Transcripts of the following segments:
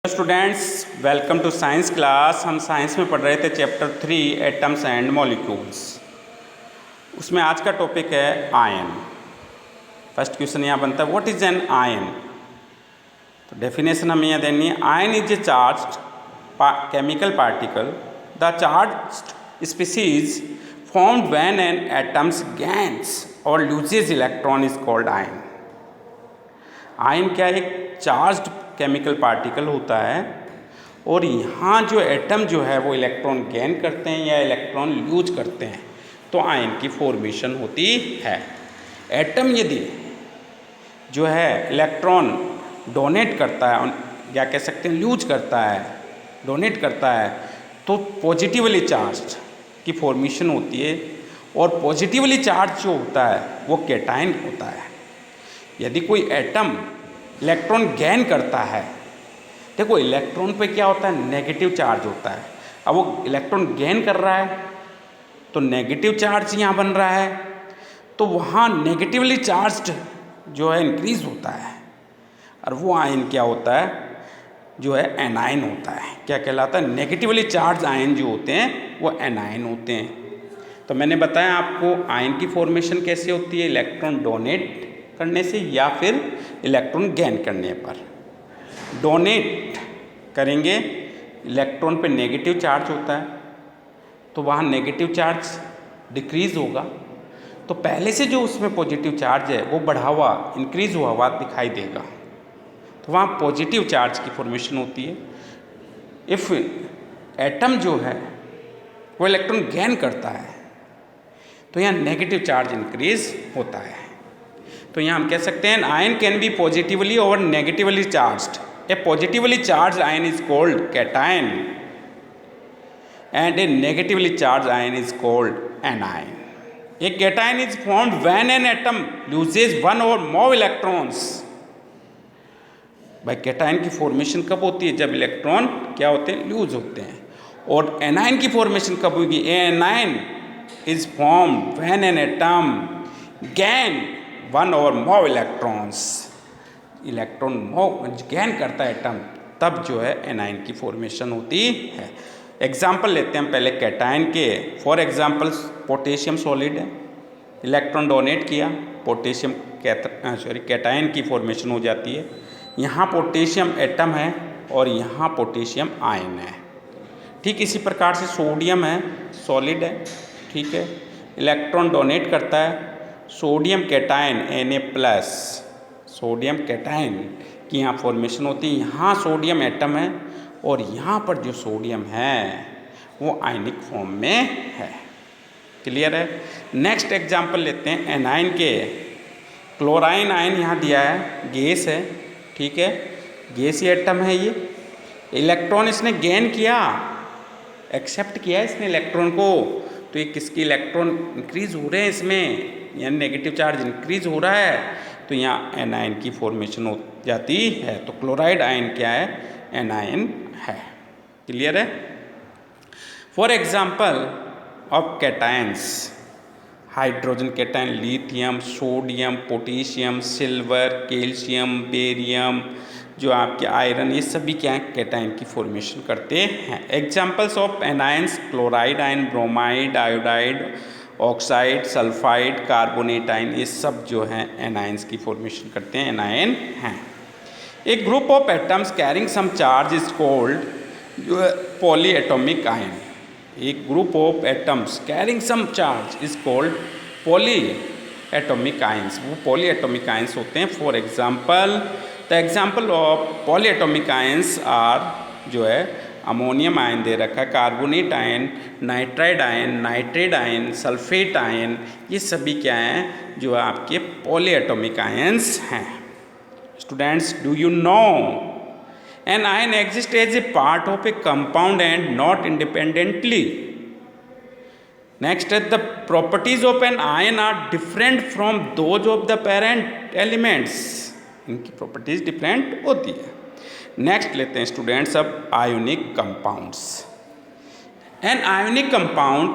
Students, welcome to science class. हम science में पढ़ रहे थे चैप्टर 3 एटम्स एंड मॉलिक्यूल्स। उसमें आज का टॉपिक है आयन। फर्स्ट क्वेश्चन यहाँ बनता है व्हाट इज एन आयन। तो डेफिनेशन हमें यहाँ देनी है। Ion is a charged chemical particle the charged species formed when an atom gains or loses electron is called ion। Ion क्या एक चार्ज्ड केमिकल पार्टिकल होता है और यहाँ जो एटम जो है वो इलेक्ट्रॉन गेन करते हैं या इलेक्ट्रॉन लूज करते हैं तो आयन की फॉर्मेशन होती है। एटम यदि जो है इलेक्ट्रॉन डोनेट करता है या कह सकते हैं लूज करता है, डोनेट करता है, तो पॉजिटिवली चार्ज्ड की फॉर्मेशन होती है और पॉजिटिवली चार्ज जो होता है वो कैटायन होता है। यदि कोई एटम इलेक्ट्रॉन गेन करता है, देखो इलेक्ट्रॉन पे क्या होता है, नेगेटिव चार्ज होता है। अब वो इलेक्ट्रॉन गेन कर रहा है तो नेगेटिव चार्ज यहाँ बन रहा है, तो वहाँ नेगेटिवली चार्ज्ड जो है इंक्रीज होता है और वो आयन क्या होता है, जो है एनायन होता है। क्या कहलाता है, नेगेटिवली चार्ज आयन जो होते हैं वो एनायन होते हैं। तो मैंने बताया आपको आयन की फॉर्मेशन कैसे होती है, इलेक्ट्रॉन डोनेट करने से या फिर इलेक्ट्रॉन गेन करने पर। डोनेट करेंगे, इलेक्ट्रॉन पे नेगेटिव चार्ज होता है तो वहाँ नेगेटिव चार्ज डिक्रीज होगा, तो पहले से जो उसमें पॉजिटिव चार्ज है वो बढ़ा हुआ इंक्रीज हुआ हुआ दिखाई देगा, तो वहाँ पॉजिटिव चार्ज की फॉर्मेशन होती है। इफ़ एटम जो है वो इलेक्ट्रॉन गेन करता है तो यहाँ नेगेटिव चार्ज इंक्रीज होता है। तो यहाँ हम कह सकते हैं आयन कैन बी पॉजिटिवली और negatively charged. A positively charge ion is called cation and A negatively charge ion is called anion. A cation is formed when an atom loses one और मोर इलेक्ट्रॉन्स। भाई cation की formation कब होती है, जब electron क्या होते हैं, लूज होते हैं। और एनायन की फॉर्मेशन कब होगी, anion is formed when an atom gain one और मोर इलेक्ट्रॉन्स। इलेक्ट्रॉन गेन करता है एटम, तब जो है एनायन की फॉर्मेशन होती है। एग्जाम्पल लेते हैं हम पहले कैटायन के। फॉर एग्जाम्पल पोटेशियम सॉलिड है, इलेक्ट्रॉन डोनेट किया, पोटेशियम कैटायन की फॉर्मेशन हो जाती है। यहाँ पोटेशियम एटम है और यहाँ पोटेशियम आयन है। ठीक इसी प्रकार से सोडियम है, सॉलिड है, ठीक है, इलेक्ट्रॉन डोनेट करता है, sodium cation Na+, sodium cation की यहाँ फॉर्मेशन होती है। यहाँ सोडियम एटम है और यहाँ पर जो सोडियम है वो आयनिक फॉर्म में है। क्लियर है। नेक्स्ट एग्जाम्पल लेते हैं एनायन के। क्लोराइन आयन यहाँ दिया है, गैस है, ठीक है, गैसीय एटम है ये। इलेक्ट्रॉन इसने गेन किया, एक्सेप्ट किया इसने इलेक्ट्रॉन को, तो ये किसकी इलेक्ट्रॉन इंक्रीज हो रहे हैं इसमें, यानी नेगेटिव चार्ज इंक्रीज हो रहा है, तो यहाँ एनायन की फॉर्मेशन हो जाती है। तो क्लोराइड आयन क्या है, एनायन है। क्लियर है। For example of cations, hydrogen cation, lithium, sodium, potassium, silver, calcium, barium, जो आपके आयरन, ये सभी क्या है, कैटायन की फॉर्मेशन करते हैं। Examples of anions, chloride ion, bromide, iodide, oxide, sulphide, carbonate ion, ये सब जो हैं एनायंस की फॉर्मेशन करते हैं, एनायन हैं। एक group of atoms carrying some charge is called जो है पॉली एटॉमिक आयन। एक group of atoms carrying some charge is called polyatomic ions, वो पॉली एटॉमिक आयंस होते हैं। For example, the example of polyatomic ions are, जो है ammonium ion दे रखा है, carbonate ion, nitride ion, nitrate ion, sulphate ion, ये सभी क्या हैं, जो आपके पॉली एटॉमिक आयंस हैं। Students, do you know an ion exist as a part of a compound and not independently. Next, the properties of an ion are different from those of the parent elements. इनकी properties different होती है। Next लेते हैं students अब ionic compounds. An ionic compound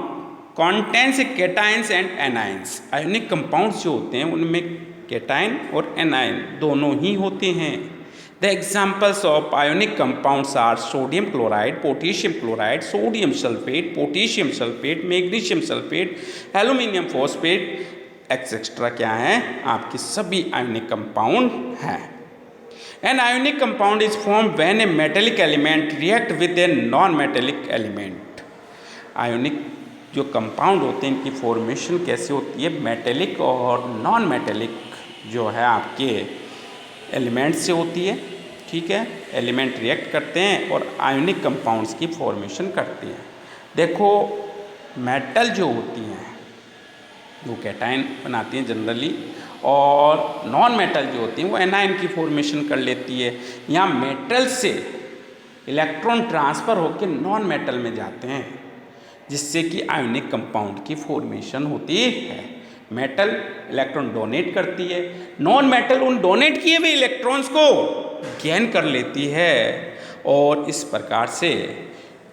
contains cations and anions. Ionic compounds जो होते हैं उनमें कैटायन और एनायन दोनों ही होते हैं। The examples of ionic compounds are sodium chloride, potassium chloride, sodium sulfate, potassium sulfate, magnesium sulfate, aluminium phosphate, etcetera क्या है आपके सभी आयोनिक कंपाउंड हैं. An ionic compound is formed when a metallic element react with a non-metallic element. Ionic जो compound होते हैं इनकी formation कैसे होती है, मेटेलिक और नॉन मेटेलिक जो है आपके एलिमेंट से होती है. ठीक है, एलिमेंट रिएक्ट करते हैं और आयोनिक कंपाउंड्स की फॉर्मेशन करती हैं. देखो मेटल जो होती हैं वो कैटायन बनाती हैं जनरली, और नॉन मेटल जो होती हैं वो एनायन की फॉर्मेशन कर लेती है. यहाँ मेटल से इलेक्ट्रॉन ट्रांसफ़र होकर नॉन मेटल में जाते हैं जिससे कि आयोनिक कंपाउंड की फॉर्मेशन होती है. मेटल इलेक्ट्रॉन डोनेट करती है, नॉन मेटल उन डोनेट किए हुए इलेक्ट्रॉन्स को गेन कर लेती है और इस प्रकार से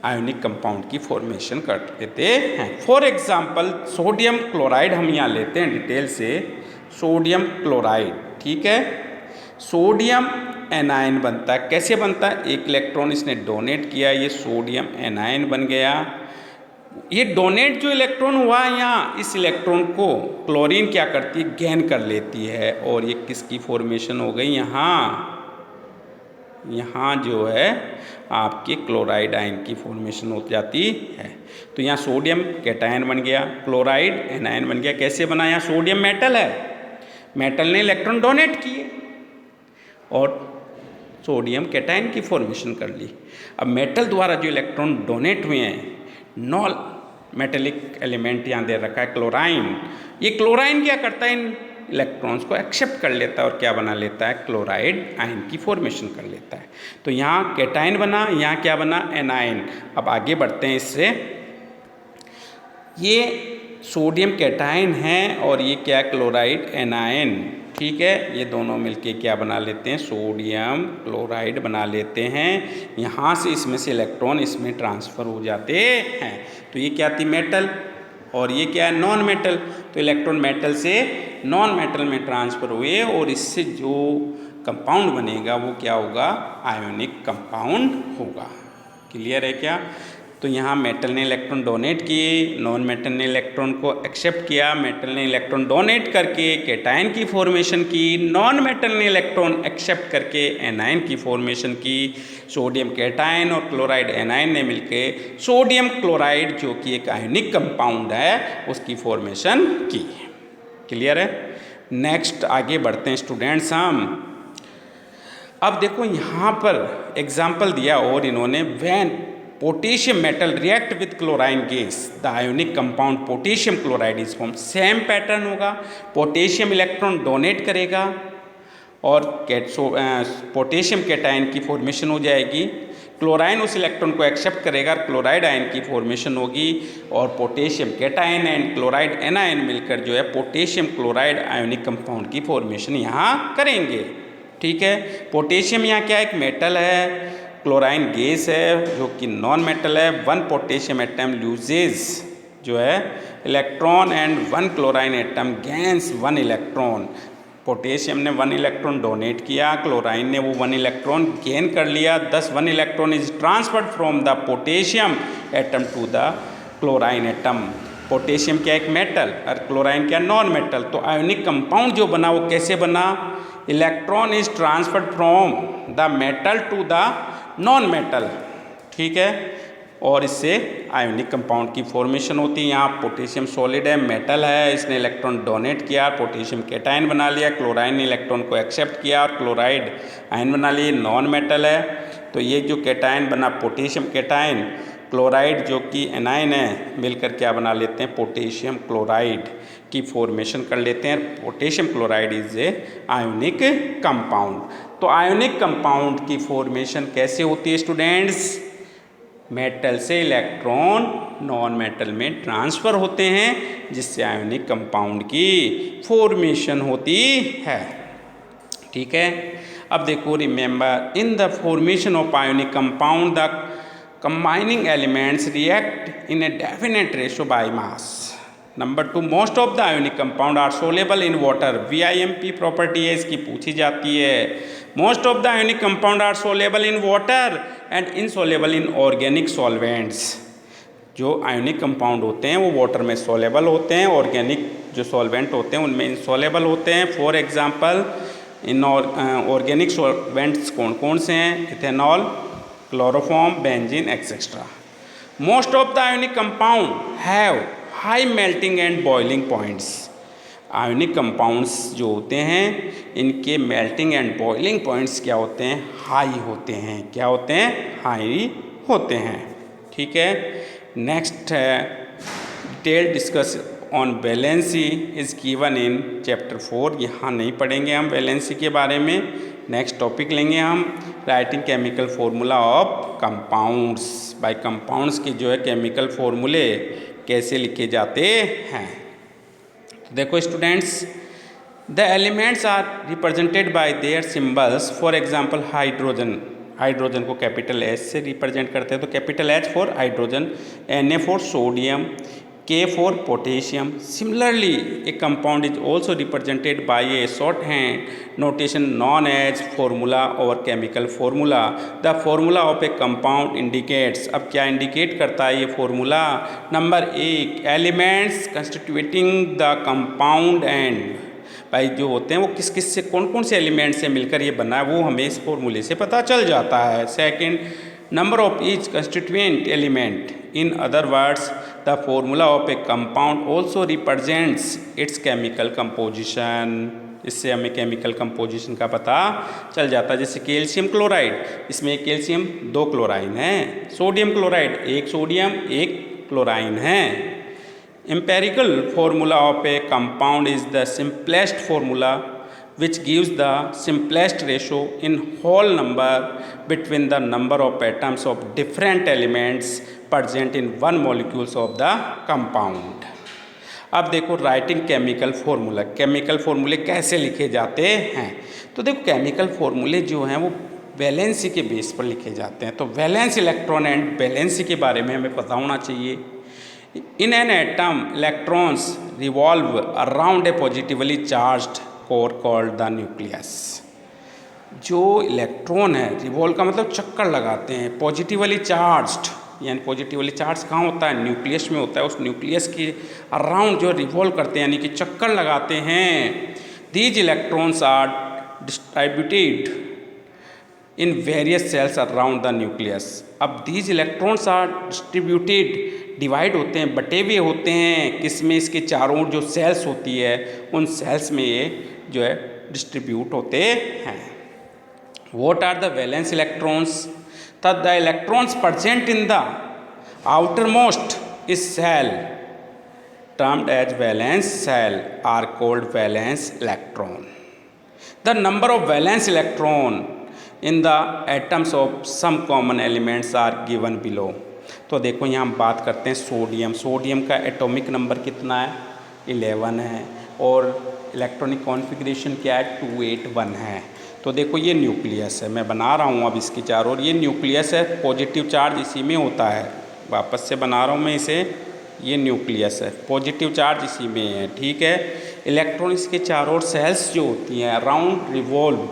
आयोनिक कंपाउंड की फॉर्मेशन कर देते हैं. फॉर एग्जांपल सोडियम क्लोराइड हम यहाँ लेते हैं डिटेल से. सोडियम क्लोराइड, ठीक है, सोडियम एनायन बनता है. कैसे बनता है, एक इलेक्ट्रॉन इसने डोनेट किया, ये सोडियम एनायन बन गया. ये डोनेट जो इलेक्ट्रॉन हुआ यहाँ, इस इलेक्ट्रॉन को क्लोरीन क्या करती है, गेन कर लेती है और ये किसकी फॉर्मेशन हो गई, यहाँ जो है आपके क्लोराइड आयन की फॉर्मेशन हो जाती है. तो यहाँ सोडियम कैटायन बन गया, क्लोराइड एनायन बन गया. कैसे बना, यहाँ सोडियम मेटल है, मेटल ने इलेक्ट्रॉन डोनेट किए और सोडियम कैटायन की फॉर्मेशन कर ली. अब मेटल द्वारा जो इलेक्ट्रॉन डोनेट हुए हैं, नॉन मेटेलिक एलिमेंट यहाँ दे रखा है क्लोराइन. ये क्लोराइन क्या करता है, इन इलेक्ट्रॉन्स को एक्सेप्ट कर लेता है और क्या बना लेता है, क्लोराइड आयन की फॉर्मेशन कर लेता है. तो यहाँ कैटायन बना, यहाँ क्या बना, एनायन. अब आगे बढ़ते हैं इससे. ये सोडियम कैटायन है और ये क्या, क्लोराइड एनायन. ठीक है, ये दोनों मिलके क्या बना लेते हैं, सोडियम क्लोराइड बना लेते हैं. यहाँ से इसमें से इलेक्ट्रॉन इसमें ट्रांसफ़र हो जाते हैं. तो ये क्या थी, मेटल, और ये क्या है, नॉन मेटल. तो इलेक्ट्रॉन मेटल से नॉन मेटल में ट्रांसफ़र हुए और इससे जो कंपाउंड बनेगा वो क्या होगा, आयोनिक कंपाउंड होगा. क्लियर है क्या. तो यहाँ मेटल ने इलेक्ट्रॉन डोनेट किए, नॉन मेटल ने इलेक्ट्रॉन को एक्सेप्ट किया. मेटल ने इलेक्ट्रॉन डोनेट करके कैटायन की फॉर्मेशन की, नॉन मेटल ने इलेक्ट्रॉन एक्सेप्ट करके एनायन की फॉर्मेशन की. सोडियम कैटायन और क्लोराइड एनायन ने मिलके सोडियम क्लोराइड जो कि एक आयोनिक कंपाउंड है उसकी फॉर्मेशन की. क्लियर है. नेक्स्ट आगे बढ़ते हैं स्टूडेंट्स हम. अब देखो यहाँ पर एग्जाम्पल दिया और इन्होंने, when potassium metal react with chlorine gas the ionic compound potassium chloride is form. Same pattern होगा, पोटेशियम इलेक्ट्रॉन डोनेट करेगा और पोटेशियम कैटायन की फॉर्मेशन हो जाएगी. क्लोराइन उस इलेक्ट्रॉन को एक्सेप्ट करेगा, क्लोराइड आयन की फॉर्मेशन होगी और potassium cation and chloride anion मिलकर जो है पोटेशियम क्लोराइड आयोनिक कंपाउंड की फॉर्मेशन यहाँ करेंगे. ठीक है, पोटेशियम यहाँ क्या, एक मेटल है, क्लोराइन गैस है जो कि नॉन मेटल है. 1 पोटेशियम एटम लूजेज जो है electron and 1 chlorine atom gains 1 electron. Potassium ने 1 इलेक्ट्रॉन डोनेट किया, क्लोराइन ने वो 1 इलेक्ट्रॉन गेन कर लिया. 1 electron is transferred from the potassium atom to the chlorine atom. Potassium क्या, एक मेटल, और क्लोराइन क्या, नॉन मेटल. तो आयोनिक कंपाउंड जो बना वो कैसे बना, electron is transferred from the metal to the non metal. ठीक है, और इससे आयोनिक कंपाउंड की फॉर्मेशन होती है. यहाँ पोटेशियम सॉलिड है, मेटल है, इसने इलेक्ट्रॉन डोनेट किया, पोटेशियम कैटायन बना लिया, क्लोराइन ने इलेक्ट्रॉन को एक्सेप्ट किया और क्लोराइड आयन बना लिए, नॉन मेटल है. तो ये जो कैटायन बना पोटेशियम कैटायन, क्लोराइड जो कि एनायन है, मिलकर क्या बना लेते हैं, पोटेशियम क्लोराइड की फॉर्मेशन कर लेते हैं. Potassium chloride is a ionic compound. तो आयोनिक कंपाउंड की फॉर्मेशन कैसे होती है स्टूडेंट्स, मेटल से इलेक्ट्रॉन नॉन मेटल में ट्रांसफ़र होते हैं जिससे आयोनिक कंपाउंड की फॉर्मेशन होती है. ठीक है, अब देखो, remember in the formation of ionic compound the combining elements react in a definite ratio by mass. Number 2, most of the ionic compound are soluble in water. VIMP property है इसकी पूछी जाती है. Most of the ionic compound are soluble in water and insoluble in organic solvents. जो ionic compound होते हैं वो water में सोलेबल होते हैं, ऑर्गेनिक जो सॉल्वेंट होते हैं उनमें इनसोलेबल होते हैं। For example in organic solvents कौन कौन से हैं? Ethanol, chloroform, benzene etcetera. Most of the ionic compound have high melting and boiling points. Ionic compounds जो होते हैं इनके मेल्टिंग एंड बॉइलिंग पॉइंट्स क्या होते हैं? हाई होते हैं। क्या होते हैं? हाई होते हैं। ठीक है। नेक्स्ट है detail discuss on valency is given in chapter 4। यहाँ नहीं पढ़ेंगे हम वैलेंसी के बारे में। नेक्स्ट टॉपिक लेंगे हम writing chemical formula of compounds. By compounds के जो है केमिकल फार्मूले कैसे लिखे जाते हैं। तो देखो students, the elements are represented by their symbols. For example hydrogen, hydrogen को कैपिटल एच से रिप्रेजेंट करते हैं, तो capital H for hydrogen, Na for sodium, K for potassium. Similarly a compound is also represented by a short hand notation known as formula और chemical formula. The formula of a compound indicates. अब क्या indicate करता है ये formula? Number 1, elements constituting the compound and. भाई जो होते हैं वो किस किस से, कौन कौन से एलिमेंट से मिलकर ये बना है वो हमें इस फॉर्मूले से पता चल जाता है। Second, number of each constituent element. In other words the formula of a compound also represents it's chemical composition. इससे हमें केमिकल कंपोजिशन का पता चल जाता है। जैसे कैल्शियम क्लोराइड, इसमें एक कैल्शियम 2 क्लोराइन है। सोडियम क्लोराइड 1 सोडियम 1 क्लोराइन है। Empirical formula of a compound is the simplest formula which gives the simplest ratio in whole number between the number of atoms of different elements present in one molecules of the compound। अब देखो writing chemical formula, chemical फार्मूले कैसे लिखे जाते हैं। तो देखो chemical फार्मूले जो हैं वो वैलेंसी के बेस पर लिखे जाते हैं। तो वैलेंस इलेक्ट्रॉन एंड वैलेंसी के बारे में हमें पता होना चाहिए। In an atom, electrons revolve around a positively charged core called the nucleus। जो इलेक्ट्रॉन है, रिवॉल्व का मतलब चक्कर लगाते हैं, पॉजिटिवली चार्ज्ड, यानी पॉजिटिवली चार्ज कहाँ होता है? न्यूक्लियस में होता है। उस न्यूक्लियस के अराउंड जो रिवॉल्व करते हैं यानी कि चक्कर लगाते हैं। These electrons are distributed in various shells around the nucleus. अब these electrons are distributed, divide होते हैं, बटे हुए होते हैं, किसमें? इसके चारों ओर जो सेल्स होती है उन सेल्स में ये जो है डिस्ट्रीब्यूट होते हैं। What are the valence electrons? The electrons present in the outermost is shell termed as valence shell are called valence electron. The number of valence electron in the atoms of some common elements are given below. तो देखो यहाँ हम बात करते हैं sodium. Sodium का atomic number कितना है? 11 है। और इलेक्ट्रॉनिक कॉन्फ़िगरेशन क्या है? 281 है। तो देखो ये न्यूक्लियस है, मैं बना रहा हूँ अब इसके चारों ओर, ये न्यूक्लियस है, पॉजिटिव चार्ज इसी में होता है। वापस से बना रहा हूँ मैं इसे, ये न्यूक्लियस है, पॉजिटिव चार्ज इसी में है। ठीक है। इलेक्ट्रॉन इसके चारों ओर सेल्स जो होती हैं अराउंड रिवॉल्व,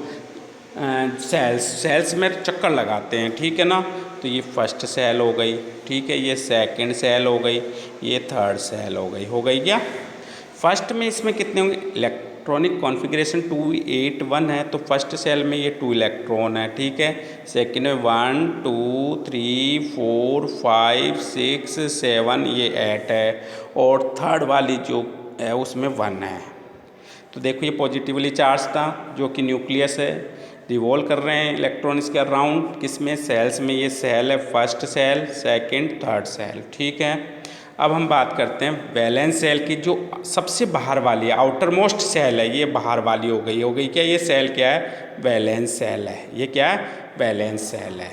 सेल्स में चक्कर लगाते हैं। ठीक है ना। तो ये फर्स्ट सेल हो गई, ठीक है, ये सेकंड सेल हो गई, ये थर्ड सेल हो गई क्या? फर्स्ट में इसमें कितने होंगे? इलेक्ट्रॉनिक कॉन्फ़िगरेशन 281 है, तो फर्स्ट सेल में ये 2 इलेक्ट्रॉन है। ठीक है। सेकंड में 1 2 3 4 5 6 7 ये 8 है, और थर्ड वाली जो है उसमें 1 है। तो देखो ये पॉजिटिवली चार्ज था जो कि न्यूक्लियस है, रिवॉल्व कर रहे हैं इलेक्ट्रॉन इसके अराउंड, किसमें? सेल्स में। ये सेल है, first shell, second, third shell. ठीक है। अब हम बात करते हैं वैलेंस सेल की, जो सबसे बाहर वाली है, आउटर मोस्ट सेल है, ये बाहर वाली हो गई क्या? ये सेल क्या है? वैलेंस सेल है। ये क्या है? वैलेंस सेल है।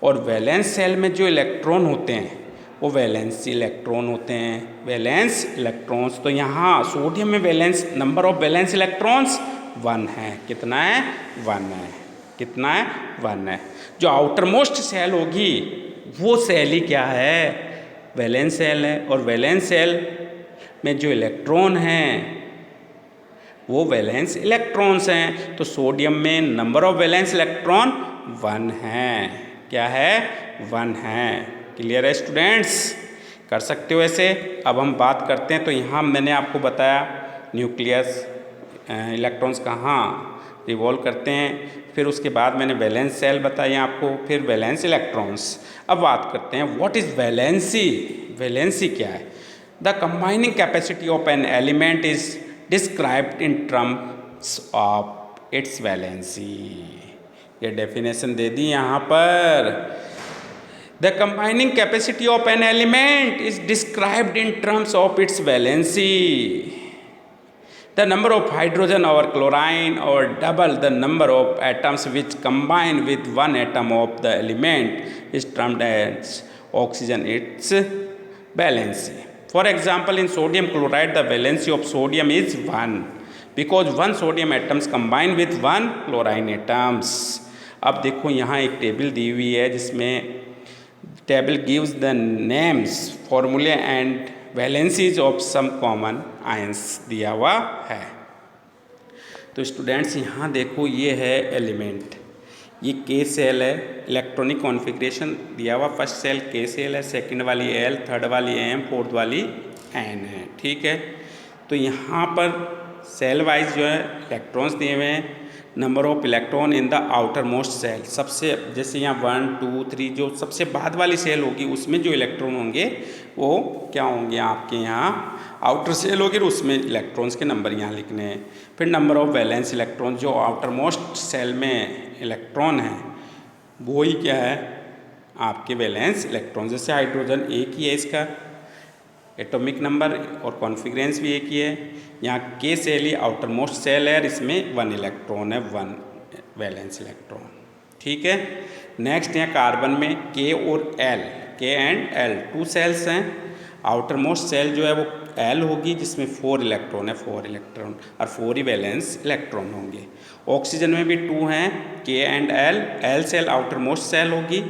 और वैलेंस सेल में जो इलेक्ट्रॉन होते हैं वो वैलेंसी इलेक्ट्रॉन होते हैं, वैलेंस इलेक्ट्रॉन्स। तो यहाँ सोडियम में valence, number of valence electrons 1 है। कितना है? 1 है। कितना है? 1 है। जो आउटर मोस्ट सेल होगी वो सेल ही क्या है? वैलेंस सेल है। और वैलेंस सेल में जो इलेक्ट्रॉन हैं वो वैलेंस इलेक्ट्रॉन्स हैं। तो सोडियम में नंबर ऑफ वैलेंस इलेक्ट्रॉन 1 है। क्या है? 1 है। क्लियर है स्टूडेंट्स? कर सकते हो ऐसे। अब हम बात करते हैं, तो यहाँ मैंने आपको बताया न्यूक्लियस, इलेक्ट्रॉन्स कहाँ रिवॉल्व करते हैं, फिर उसके बाद मैंने वैलेंस सेल बताई आपको, फिर वैलेंस इलेक्ट्रॉन्स। अब बात करते हैं व्हाट इज वैलेंसी। वैलेंसी क्या है? The combining capacity of an element is described in terms of its valency. ये डेफिनेशन दे दी यहाँ पर। The combining capacity of an element is described in terms of its valency. The number of hydrogen or chlorine or double the number of atoms which combine with one atom of the element is termed as oxygen, its valency. For example, in sodium chloride, the valency of sodium is 1 because one sodium atoms combine with one chlorine atoms. अब देखो यहाँ एक table दी हुई है जिसमें table gives the names, formula and valencies of some common ions दिया हुआ है। तो स्टूडेंट्स यहाँ देखो, ये है एलिमेंट, ये के सेल है, इलेक्ट्रॉनिक कॉन्फ़िगरेशन दिया हुआ, फर्स्ट सेल के सेल है, सेकंड वाली एल, थर्ड वाली एम, फोर्थ वाली एन है। ठीक है, तो यहाँ पर सेल वाइज जो है इलेक्ट्रॉन्स दिए हुए हैं। Number of electron in the outermost shell, सबसे जैसे यहाँ 1 2 3 जो सबसे बाद वाली सेल होगी उसमें जो इलेक्ट्रॉन होंगे वो क्या होंगे आपके यहाँ आउटर सेल होगी, उसमें इलेक्ट्रॉन्स के नंबर यहाँ लिखने हैं। फिर नंबर ऑफ वैलेंस इलेक्ट्रॉन, जो आउटर मोस्ट सेल में इलेक्ट्रॉन है वो ही क्या है आपके वैलेंस इलेक्ट्रॉन। जैसे हाइड्रोजन एक ही है, इसका एटॉमिक नंबर और कॉन्फिगरेंस भी एक ही है। यहाँ के सेल ही आउटर मोस्ट सेल है और इसमें 1 इलेक्ट्रॉन है, 1 वैलेंस इलेक्ट्रॉन। ठीक है, नेक्स्ट यहाँ कार्बन में के और एल, के एंड एल 2 सेल्स हैं। आउटर मोस्ट सेल जो है वो एल होगी जिसमें 4 इलेक्ट्रॉन है, 4 इलेक्ट्रॉन और 4 ही वैलेंस इलेक्ट्रॉन होंगे। ऑक्सीजन में भी 2 हैं, K and L, L shell outermost shell होगी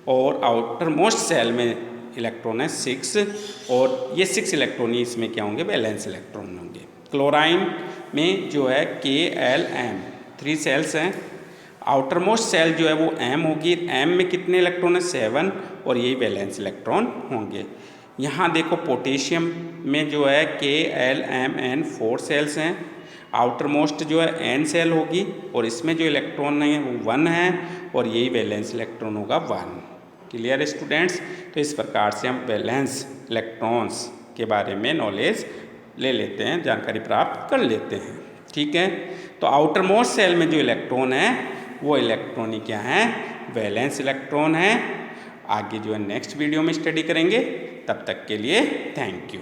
और आउटर मोस्ट सेल में इलेक्ट्रॉन है 6 और ये 6 इलेक्ट्रॉन ही इसमें क्या होंगे वैलेंस इलेक्ट्रॉन होंगे। क्लोराइन में जो है के एल एम 3 सेल्स हैं। आउटर मोस्ट सेल जो है वो एम होगी, एम में कितने इलेक्ट्रॉन है 7 और यही वैलेंस इलेक्ट्रॉन होंगे। यहाँ देखो पोटेशियम में जो है के एल एम एन 4 सेल्स हैं। आउटर मोस्ट जो है एन सेल होगी और इसमें जो इलेक्ट्रॉन है वो 1 है और यही वैलेंस इलेक्ट्रॉन होगा 1। क्लियर है स्टूडेंट्स? तो इस प्रकार से हम वैलेंस इलेक्ट्रॉन्स के बारे में नॉलेज ले लेते हैं, जानकारी प्राप्त कर लेते हैं। ठीक है, तो आउटर मोस्ट सेल में जो इलेक्ट्रॉन है वो इलेक्ट्रॉन ही क्या है वैलेंस इलेक्ट्रॉन है। आगे जो है नेक्स्ट वीडियो में स्टडी करेंगे, तब तक के लिए थैंक यू।